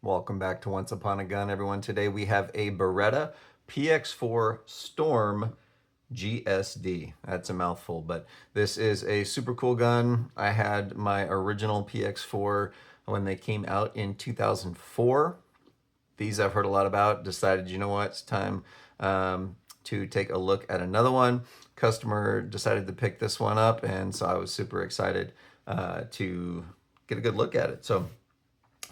Welcome back to Once Upon a Gun, everyone. Today we have a Beretta PX4 Storm G-SD. That's a mouthful, but this is a super cool gun. I had my original PX4 when they came out in 2004. These I've heard a lot about. Decided, you know what, it's time to take a look at another one. Customer decided to pick this one up, and so I was super excited to get a good look at it. So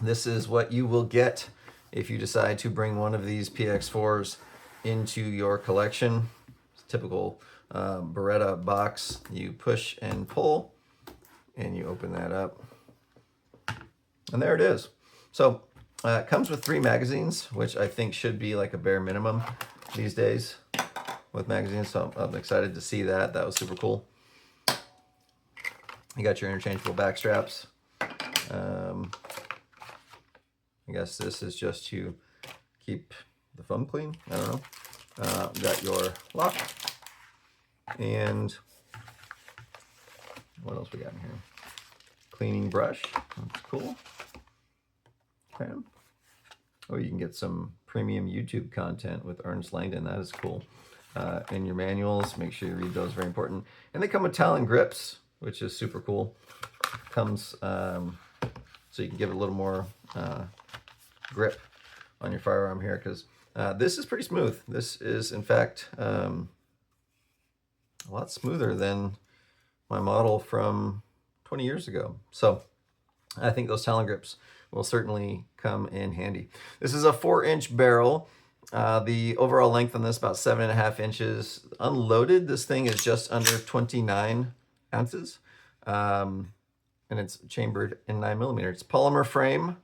this is what you will get if you decide to bring one of these PX4s into your collection. It's a typical Beretta box. You push and pull, and you open that up. And there it is. So it comes with 3 magazines, which I think should be like a bare minimum these days with magazines. So I'm excited to see that. That was super cool. You got your interchangeable back straps. I guess this is just to keep the foam clean. I don't know. Got your lock. And what else we got in here? Cleaning brush. That's cool. Okay. Oh, you can get some premium YouTube content with Ernest Langdon. That is cool. In your manuals, make sure you read those. Very important. And they come with Talon grips, which is super cool. Comes so you can give it a little more grip on your firearm here, because this is pretty smooth. This is, in fact, a lot smoother than my model from 20 years ago. So I think those Talon grips will certainly come in handy. This is a 4-inch barrel. The overall length on this about 7.5 inches. Unloaded, this thing is just under 29 ounces. And it's chambered in 9mm. It's polymer frame.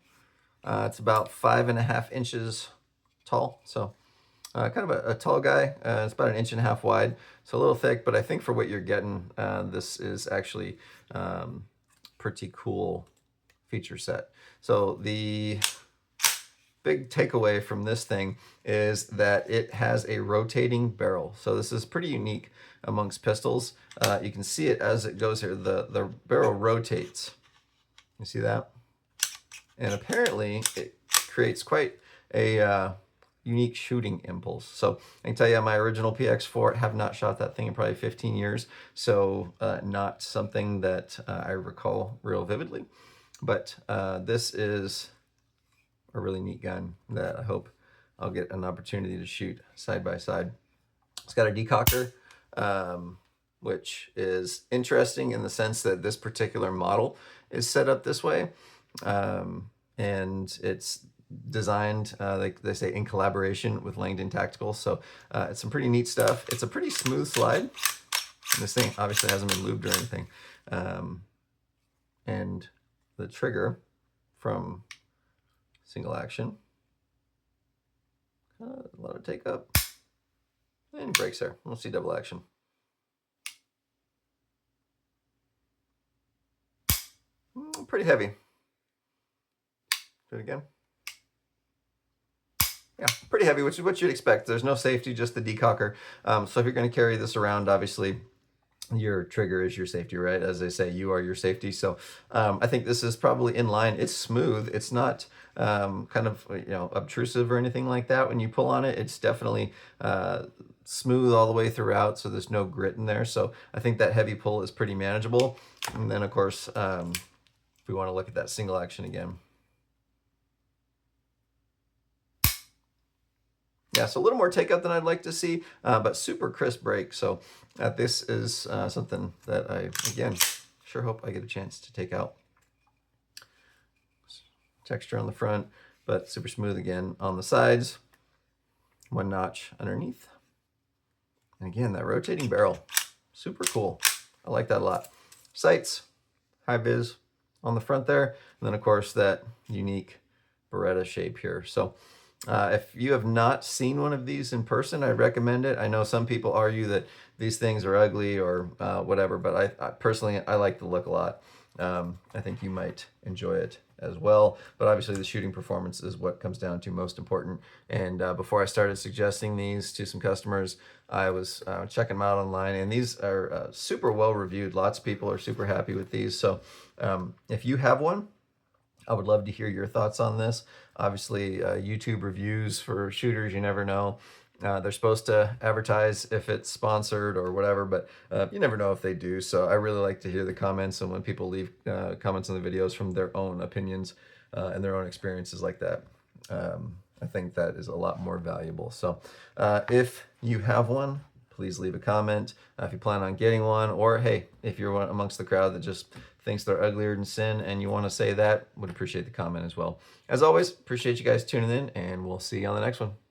It's about 5.5 inches tall. So kind of a tall guy. It's about 1.5 inches wide. So a little thick, but I think for what you're getting, this is actually pretty cool feature set. So the big takeaway from this thing is that it has a rotating barrel. So this is pretty unique amongst pistols. You can see it as it goes here. The barrel rotates. You see that? And apparently it creates quite a unique shooting impulse. So I can tell you, my original PX4, have not shot that thing in probably 15 years. So not something that I recall real vividly. But this is a really neat gun that I hope I'll get an opportunity to shoot side by side. It's got a decocker, which is interesting in the sense that this particular model is set up this way. And it's designed, like they say, in collaboration with Langdon Tactical. So it's some pretty neat stuff. It's a pretty smooth slide. And this thing obviously hasn't been lubed or anything. And the trigger from single action, a lot of take up, and brakes there. We'll see double action. Pretty heavy. Do it again. Yeah, pretty heavy, which is what you'd expect. There's no safety, just the decocker. So if you're going to carry this around, obviously your trigger is your safety, right? As they say, you are your safety. So I think this is probably in line. It's smooth. It's not kind of, obtrusive or anything like that. When you pull on it, it's definitely smooth all the way throughout. So there's no grit in there. So I think that heavy pull is pretty manageable. And then of course, if we want to look at that single action again. Yeah, so a little more take up than I'd like to see, but super crisp brake. So this is something that I, again, sure hope I get a chance to take out. Texture on the front, but super smooth again on the sides. 1 notch underneath. And again, that rotating barrel, super cool. I like that a lot. Sights, high vis on the front there. And then of course that unique Beretta shape here. So if you have not seen one of these in person, I recommend it. I know some people argue that these things are ugly or whatever, but I personally, I like the look a lot. I think you might enjoy it as well, but obviously the shooting performance is what comes down to most important. And before I started suggesting these to some customers, I was checking them out online, and these are super well reviewed. Lots of people are super happy with these. So if you have one, I would love to hear your thoughts on this. Obviously, YouTube reviews for shooters, you never know. They're supposed to advertise if it's sponsored or whatever, but you never know if they do. So I really like to hear the comments, and when people leave comments on the videos from their own opinions and their own experiences like that. I think that is a lot more valuable. So if you have one, please leave a comment. If you plan on getting one, or hey, if you're one amongst the crowd that just thinks they're uglier than sin and you want to say that, would appreciate the comment as well. As always, appreciate you guys tuning in, and we'll see you on the next one.